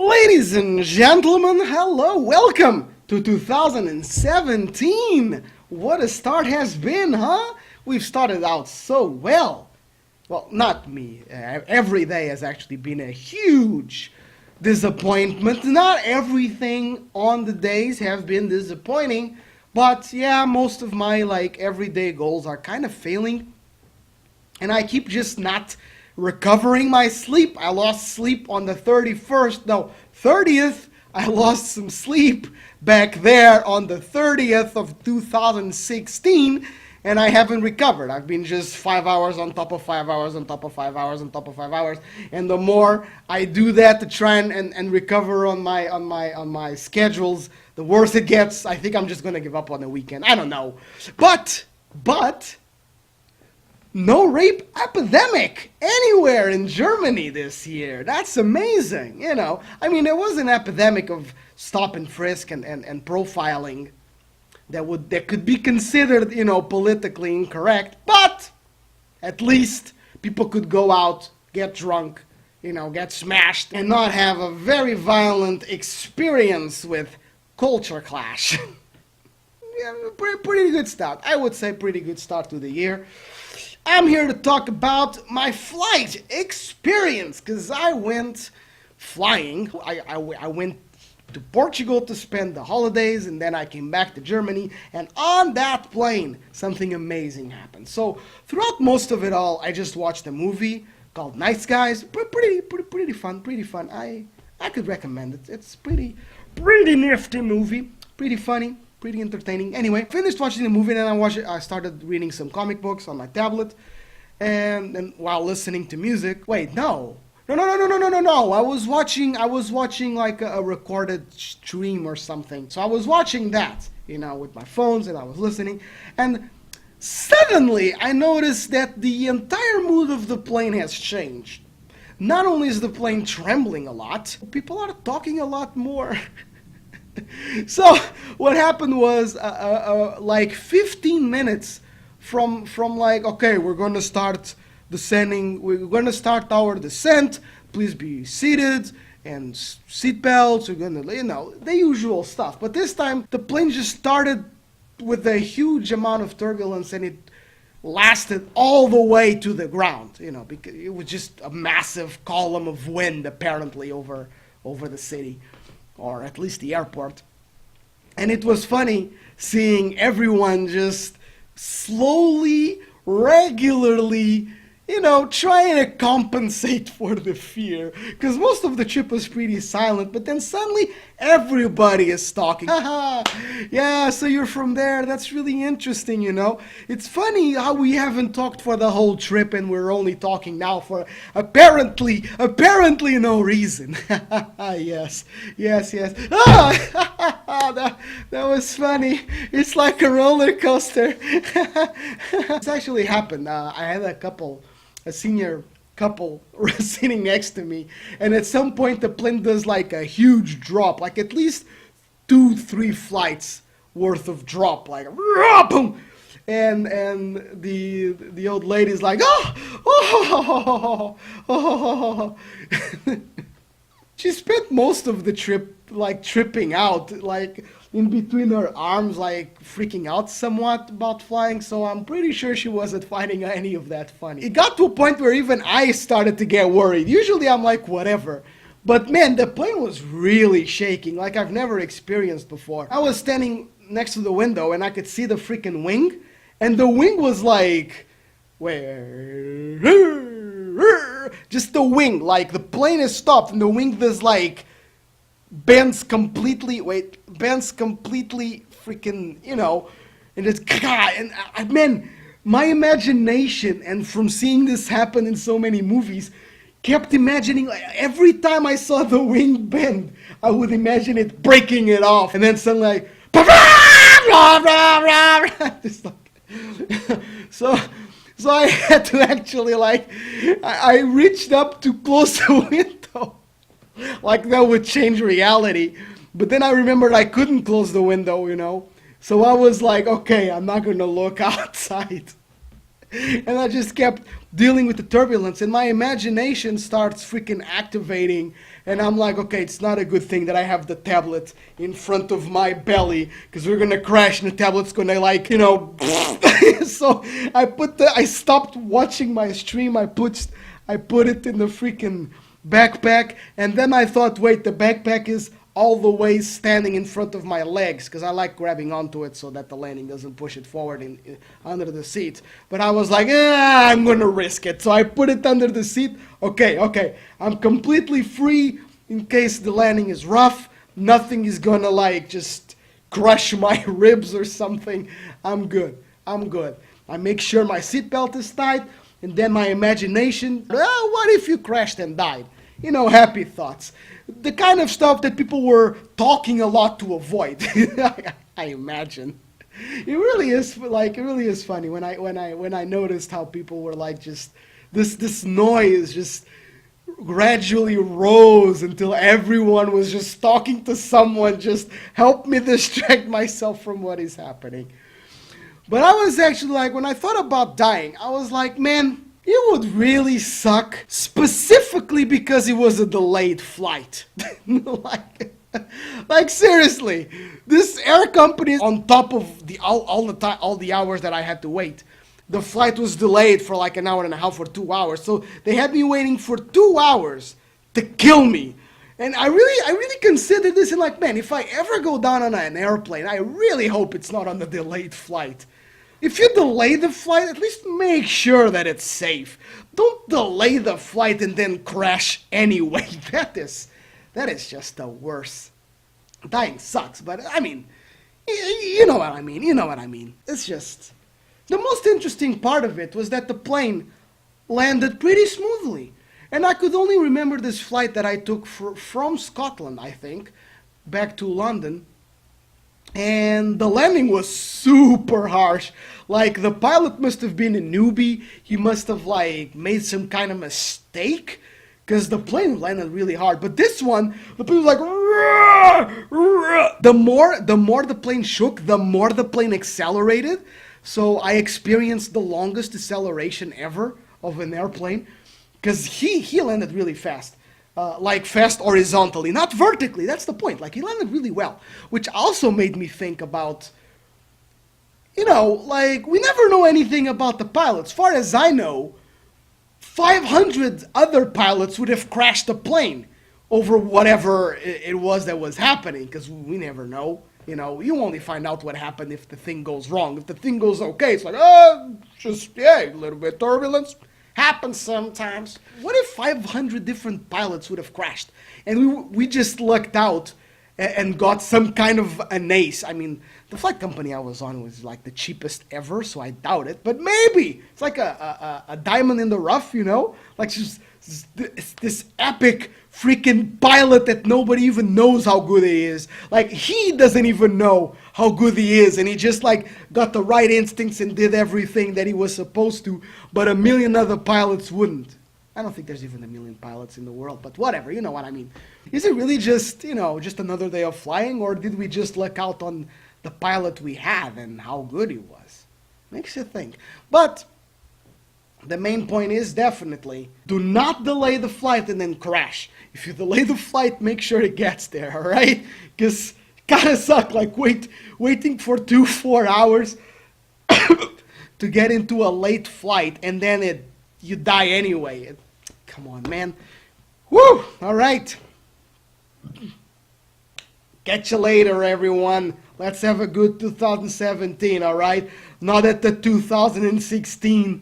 Ladies and gentlemen, hello, welcome to 2017. What a start has been, huh? We've started out so well. Well, not me. Every day has actually been a huge disappointment. Not everything on the days have been disappointing, but yeah, most of my everyday goals are kind of failing. And I keep just not recovering my sleep. I lost sleep on the 31st, no, 30th. I lost some sleep back there on the 30th of 2016, and I haven't recovered. I've been just 5 hours on top of 5 hours on top of 5 hours on top of 5 hours, and the more I do that to try and recover on my schedules, the worse it gets. I think I'm just gonna give up on the weekend. I don't know, but no rape epidemic anywhere in Germany this year. That's amazing, you know. I mean, there was an epidemic of stop and frisk and profiling that could be considered, you know, politically incorrect, but at least people could go out, get drunk, you know, get smashed, and not have a very violent experience with culture clash. Yeah, pretty good start. I would say pretty good start to the year. I'm here to talk about my flight experience, because I went flying. I went to Portugal to spend the holidays, and then I came back to Germany, and on that plane, something amazing happened. So throughout most of it all, I just watched a movie called Nice Guys. Pretty fun. I could recommend it. It's pretty nifty movie, pretty funny, pretty entertaining. Anyway, finished watching the movie, and I started reading some comic books on my tablet, and while listening to music. Wait, no. I was watching like a recorded stream or something. So I was watching that, you know, with my phones, and I was listening, and suddenly I noticed that the entire mood of the plane has changed. Not only is the plane trembling a lot, people are talking a lot more. So what happened was like 15 minutes from like, okay, we're going to start descending, we're going to start our descent, please be seated, and seatbelts, we're going to, you know, the usual stuff. But this time the plane just started with a huge amount of turbulence, and it lasted all the way to the ground, you know, because it was just a massive column of wind apparently over the city, or at least the airport. And it was funny seeing everyone just slowly, regularly, you know, trying to compensate for the fear. Because most of the trip was pretty silent, but then suddenly everybody is talking. Haha, yeah, so you're from there, that's really interesting, you know. It's funny how we haven't talked for the whole trip, and we're only talking now for apparently no reason. Yes. That was funny. It's like a roller coaster. This actually happened. I had a senior couple sitting next to me, and at some point the plane does like a huge drop, like at least 2-3 flights worth of drop, like boom, and the old lady's like, oh. She spent most of the trip like tripping out, like in between her arms, like freaking out somewhat about flying, so I'm pretty sure she wasn't finding any of that funny. It got to a point where even I started to get worried. Usually I'm like, whatever. But man, the plane was really shaking, like I've never experienced before. I was standing next to the window, and I could see the freaking wing, and the wing was like, where? Just the wing, like the plane is stopped, and the wing does like bends completely freaking, you know, and it's, and man, my imagination, and from seeing this happen in so many movies, kept imagining, like, every time I saw the wing bend, I would imagine it breaking it off, and then suddenly like, just like, so I had to actually, like, I reached up to close the window, like that would change reality. But then I remembered I couldn't close the window, you know. So I was like, okay, I'm not going to look outside. And I just kept dealing with the turbulence, and my imagination starts freaking activating And I'm like, okay, it's not a good thing that I have the tablet in front of my belly, because we're gonna crash and the tablet's gonna, like, you know. So I stopped watching my stream. I put it in the freaking backpack, and then I thought, wait, the backpack is all the way standing in front of my legs, because I like grabbing onto it so that the landing doesn't push it forward under the seat. But I was like, I'm gonna risk it. So I put it under the seat. Okay, I'm completely free in case the landing is rough. Nothing is gonna, like, just crush my ribs or something. I'm good. I make sure my seatbelt is tight, and then my imagination, what if you crashed and died? You know, happy thoughts. The kind of stuff that people were talking a lot to avoid. I imagine. It really is funny when I noticed how people were like, just this noise just gradually rose until everyone was just talking to someone, just help me distract myself from what is happening. But I was actually like, when I thought about dying, I was like, man, it would really suck, specifically because it was a delayed flight. like seriously, this air company, on top of all the hours that I had to wait, the flight was delayed for like an hour and a half or 2 hours. So they had me waiting for 2 hours to kill me. And I really considered this, and like, man, if I ever go down on an airplane, I really hope it's not on the delayed flight. If you delay the flight, at least make sure that it's safe. Don't delay the flight and then crash anyway. That is just the worst. Dying sucks, but I mean, you know what I mean. It's just, the most interesting part of it was that the plane landed pretty smoothly. And I could only remember this flight that I took from Scotland, I think, back to London. And the landing was super harsh. Like, the pilot must have been a newbie. He must have, like, made some kind of mistake, because the plane landed really hard. But this one, the plane was like, "Rah, rah." The more the plane shook, the more the plane accelerated. So I experienced the longest acceleration ever of an airplane, because he landed really fast. Like, fast horizontally, not vertically. That's the point. Like, he landed really well, which also made me think about, you know, like, we never know anything about the pilots. As far as I know, 500 other pilots would have crashed the plane over whatever it was that was happening, because we never know. You know, you only find out what happened if the thing goes wrong. If the thing goes okay, it's like, a little bit turbulence. Happens sometimes. What if 500 different pilots would have crashed, and we just lucked out and got some kind of an ace? I mean, the flight company I was on was like the cheapest ever, so I doubt it. But maybe it's like a diamond in the rough, you know? Like, just this epic freaking pilot that nobody even knows how good he is. Like, he doesn't even know how good he is, and he just, like, got the right instincts and did everything that he was supposed to, but a million other pilots wouldn't. I don't think there's even a million pilots in the world, but whatever, you know what I mean. Is it really just, you know, just another day of flying, or did we just luck out on the pilot we had and how good he was? Makes you think. But the main point is, definitely, do not delay the flight and then crash. If you delay the flight, make sure it gets there, all right? Because it kind of sucks, like, waiting for 4 hours to get into a late flight, and then you die anyway. Come on, man. Woo! All right. Catch you later, everyone. Let's have a good 2017, all right? Now that the 2016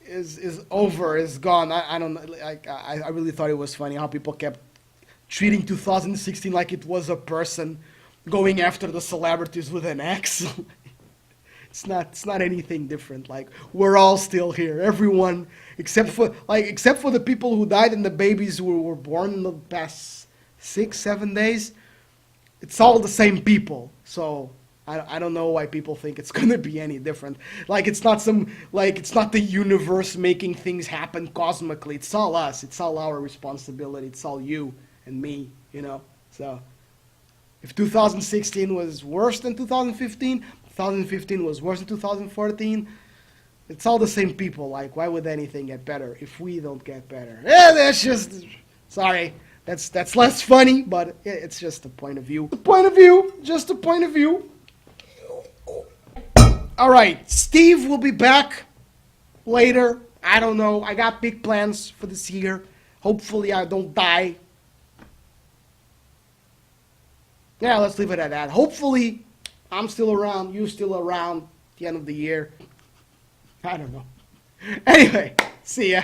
is over, is gone. I don't know. Like, I really thought it was funny how people kept treating 2016 like it was a person going after the celebrities with an axe. It's not anything different. Like, we're all still here. Everyone, except for the people who died and the babies who were born in the past 6-7 days. It's all the same people. So I don't know why people think it's gonna be any different. Like, it's not the universe making things happen cosmically. It's all us. It's all our responsibility. It's all you and me, you know. So if 2016 was worse than 2015, 2015 was worse than 2014. It's all the same people. Like, why would anything get better if we don't get better? Yeah, that's just, sorry. That's less funny, but it's just a point of view. Point of view, just a point of view. All right, Steve will be back later. I don't know. I got big plans for this year. Hopefully I don't die. Yeah, let's leave it at that. Hopefully I'm still around, you still around at the end of the year. I don't know. Anyway, see ya.